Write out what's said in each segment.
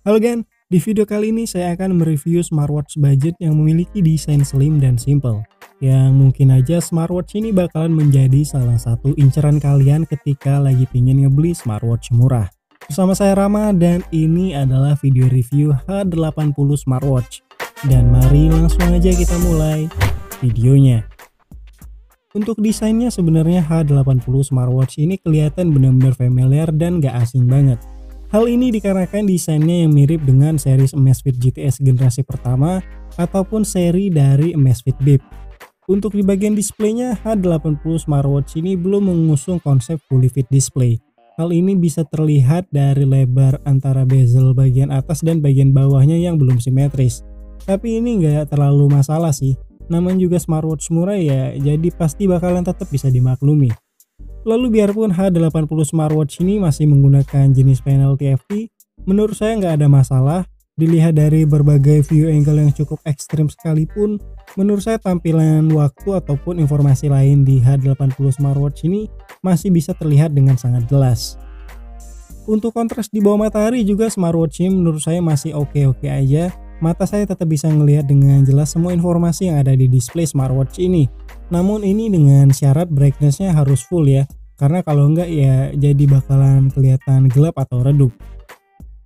Halo Gan, di video kali ini saya akan mereview smartwatch budget yang memiliki desain slim dan simple. Yang mungkin aja smartwatch ini bakalan menjadi salah satu inceran kalian ketika lagi pingin ngebeli smartwatch murah. Bersama saya Rama dan ini adalah video review H80 smartwatch. Dan mari langsung aja kita mulai videonya. Untuk desainnya sebenarnya H80 smartwatch ini kelihatan benar-benar familiar dan gak asing banget. Hal ini dikarenakan desainnya yang mirip dengan seri Amazfit GTS generasi pertama ataupun seri dari Amazfit Bip. Untuk di bagian displaynya, H80 smartwatch ini belum mengusung konsep fully fit display. Hal ini bisa terlihat dari lebar antara bezel bagian atas dan bagian bawahnya yang belum simetris. Tapi ini nggak terlalu masalah sih. Namanya juga smartwatch murah ya, jadi pasti bakalan tetap bisa dimaklumi. Lalu biarpun H80 smartwatch ini masih menggunakan jenis panel TFT, menurut saya nggak ada masalah. Dilihat dari berbagai view angle yang cukup ekstrim sekalipun, menurut saya tampilan waktu ataupun informasi lain di H80 smartwatch ini masih bisa terlihat dengan sangat jelas. Untuk kontras di bawah matahari juga smartwatch ini menurut saya masih oke-oke aja. Mata saya tetap bisa melihat dengan jelas semua informasi yang ada di display smartwatch ini. Namun ini dengan syarat brightness-nya harus full ya, karena kalau enggak ya jadi bakalan kelihatan gelap atau redup.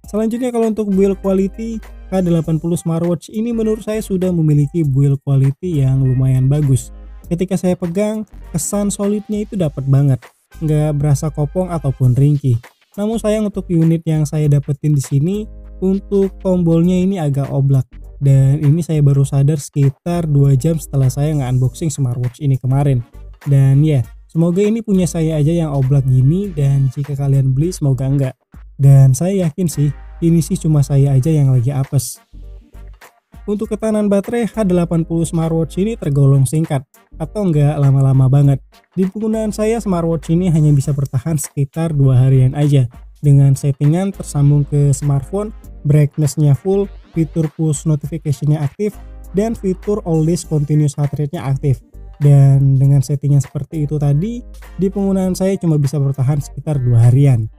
Selanjutnya kalau untuk build quality, H80 smartwatch ini menurut saya sudah memiliki build quality yang lumayan bagus. Ketika saya pegang, kesan solidnya itu dapat banget, nggak berasa kopong ataupun ringkih. Namun sayang untuk unit yang saya dapetin di sini, untuk tombolnya ini agak oblak. Dan ini saya baru sadar sekitar 2 jam setelah saya nge-unboxing smartwatch ini kemarin. Dan ya, semoga ini punya saya aja yang oblak gini, dan jika kalian beli semoga enggak. Dan saya yakin sih, ini sih cuma saya aja yang lagi apes. Untuk ketahanan baterai, H80 smartwatch ini tergolong singkat atau enggak lama-lama banget. Di penggunaan saya, smartwatch ini hanya bisa bertahan sekitar 2 harian aja. Dengan settingan tersambung ke smartphone, brightness-nya full, fitur push notification-nya aktif, dan fitur always continuous heart rate-nya aktif. Dan dengan settingan seperti itu tadi, di penggunaan saya cuma bisa bertahan sekitar 2 harian.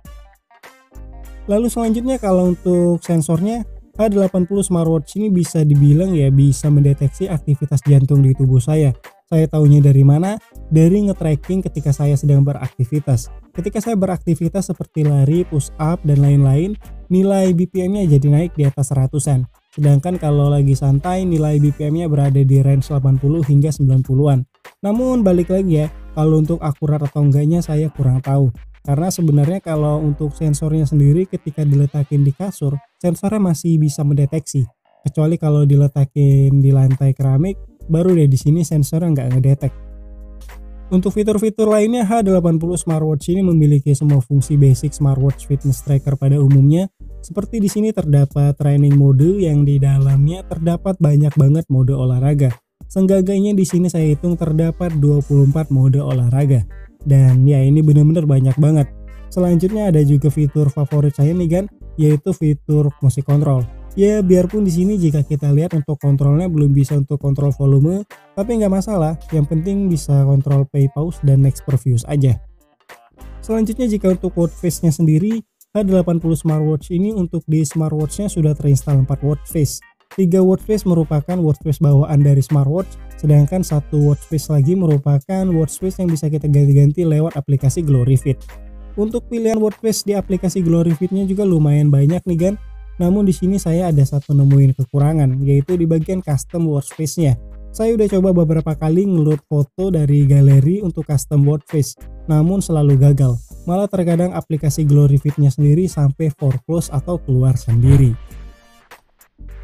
Lalu selanjutnya kalau untuk sensornya, H80 smartwatch ini bisa dibilang ya bisa mendeteksi aktivitas jantung di tubuh saya. Saya tahunya dari mana? Dari nge-tracking ketika saya sedang beraktivitas. Ketika saya beraktivitas seperti lari, push up, dan lain-lain, nilai BPM-nya jadi naik di atas 100-an. Sedangkan kalau lagi santai, nilai BPM-nya berada di range 80 hingga 90-an. Namun balik lagi ya, kalau untuk akurat atau enggaknya saya kurang tahu. Karena sebenarnya kalau untuk sensornya sendiri ketika diletakin di kasur, sensornya masih bisa mendeteksi. Kecuali kalau diletakin di lantai keramik, baru deh di sini sensornya nggak ngedetek. Untuk fitur-fitur lainnya, H80 smartwatch ini memiliki semua fungsi basic smartwatch fitness tracker pada umumnya. Seperti di sini terdapat training mode yang di dalamnya terdapat banyak banget mode olahraga. Seenggaknya di sini saya hitung terdapat 24 mode olahraga. Dan ya ini benar-benar banyak banget. Selanjutnya ada juga fitur favorit saya nih kan, yaitu fitur musik control. Ya biarpun di sini jika kita lihat untuk kontrolnya belum bisa untuk kontrol volume, tapi nggak masalah, yang penting bisa kontrol play, pause, dan next previews aja. Selanjutnya jika untuk watch face-nya sendiri, H80 smartwatch ini untuk di smartwatch-nya sudah terinstall 4 watch face. 3 watch face merupakan watch face bawaan dari smartwatch, sedangkan 1 watch face lagi merupakan watch face yang bisa kita ganti-ganti lewat aplikasi GloryFit. Untuk pilihan watch face di aplikasi GloryFit-nya juga lumayan banyak nih kan. Namun di sini saya ada satu nemuin kekurangan, yaitu di bagian custom watch face-nya. Saya udah coba beberapa kali ngeload foto dari galeri untuk custom watch face, namun selalu gagal. Malah terkadang aplikasi GloryFit-nya sendiri sampai foreclose atau keluar sendiri.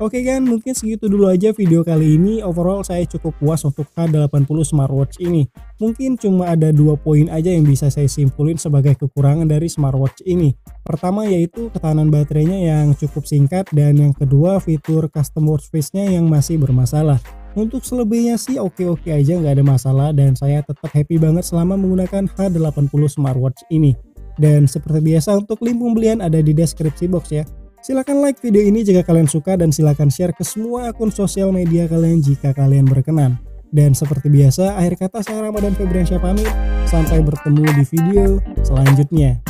Oke kan, mungkin segitu dulu aja video kali ini. Overall saya cukup puas untuk H80 smartwatch ini. Mungkin cuma ada 2 poin aja yang bisa saya simpulin sebagai kekurangan dari smartwatch ini. Pertama yaitu ketahanan baterainya yang cukup singkat, dan yang kedua fitur custom watch face-nya yang masih bermasalah. Untuk selebihnya sih oke-oke aja, nggak ada masalah, dan saya tetap happy banget selama menggunakan H80 smartwatch ini. Dan seperti biasa untuk link pembelian ada di deskripsi box ya. Silahkan like video ini jika kalian suka, dan silahkan share ke semua akun sosial media kalian jika kalian berkenan. Dan seperti biasa, akhir kata saya Ramadan Febriansyah pamit. Sampai bertemu di video selanjutnya.